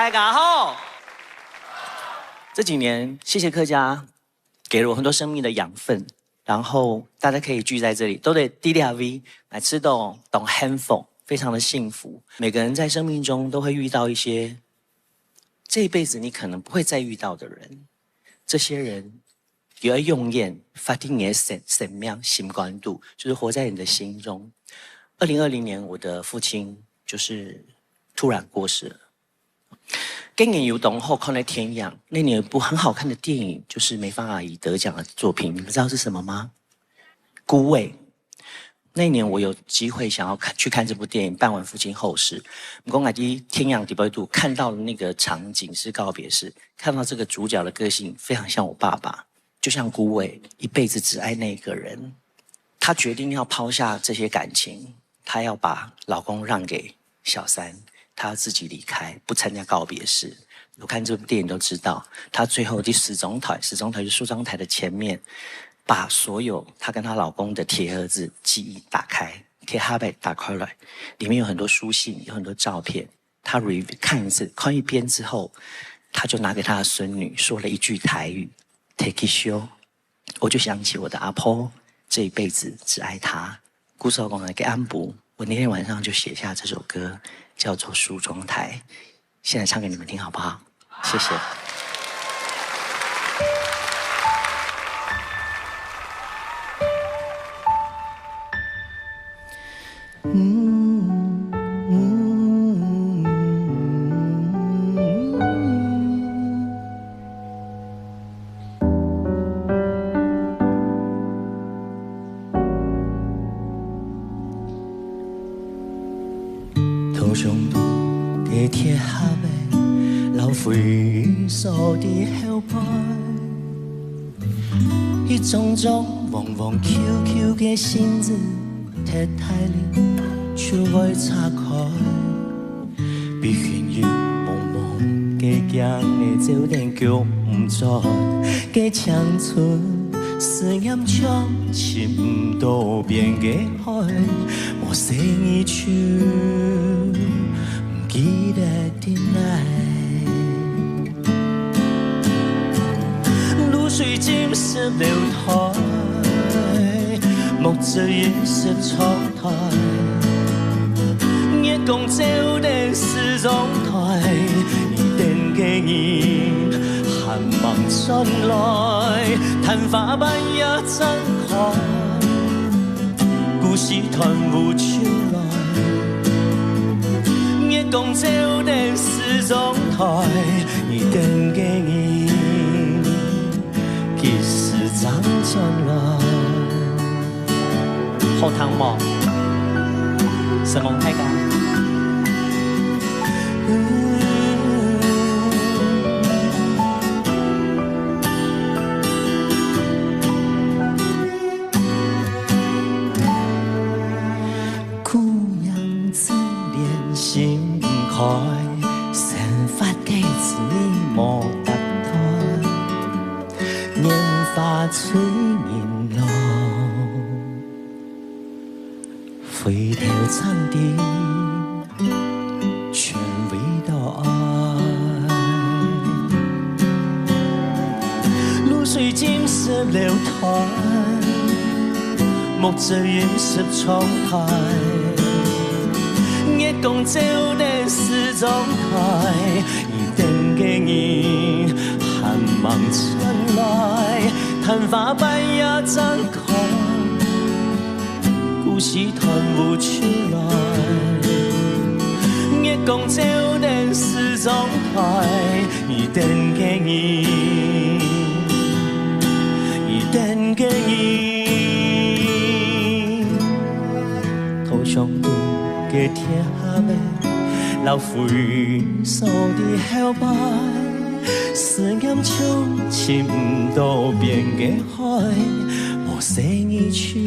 大家好。这几年，谢谢客家给了我很多生命的养分，然后大家可以聚在这里，都得 DDRV 来吃懂handphone， 非常的幸福。每个人在生命中都会遇到一些这一辈子你可能不会再遇到的人，这些人有要用眼发定你的神命心关度，就是活在你的心中。2020年，我的父亲就是突然过世了。今年有董后看了天养，那年有一部很好看的电影，就是梅芳阿姨得奖的作品，你们知道是什么吗？孤味。那年我有机会想要去看这部电影，办完父亲后事。我们讲天养第八度看到的那个场景是告别式，看到这个主角的个性非常像我爸爸，就像孤味，一辈子只爱那个人。她决定要抛下这些感情，她要把老公让给小三。他自己离开，不参加告别式。我看这部电影都知道，他最后第十中台就是梳妆台的前面，把所有她跟她老公的铁盒子记忆打开，铁盒子打开来，里面有很多书信，有很多照片。他 看一次，看一遍之后，他就拿给他的孙女说了一句台语 ：“Take it show。”我就想起我的阿婆，这一辈子只爱他。故事讲来给安补，我那天晚上就写下这首歌。叫做梳妆台，现在唱给你们听好不好？谢谢。上嘅铁盒的老灰扫伫后背，一种种黄黄 QQ 嘅信纸，铁太里就爱拆开，比炫耀茫茫嘅镜嘅照片叫唔出嘅青春，思念像深到边嘅海，无声一句。记得的爱，露水浸湿了台，木质也是窗台，月光照的时钟台，一点给你寒芒传来，昙花瓣也张开，故事团舞出来。光照的时钟台，一点给你，其实长转来。后堂梦，神龙太高。姑娘自恋心。散发给子莫等待，年华催眠路，回头苍地，全为到爱。露水浸湿了台，木质也是窗台。月光照的时钟台，一点给你寒芒传来，昙花瓣也张开，故事团舞出来。月光照的时钟台，一点给你，一点给你，头上嘅铁盒的老灰扫伫后背，思念像深到边嘅海，无声一句。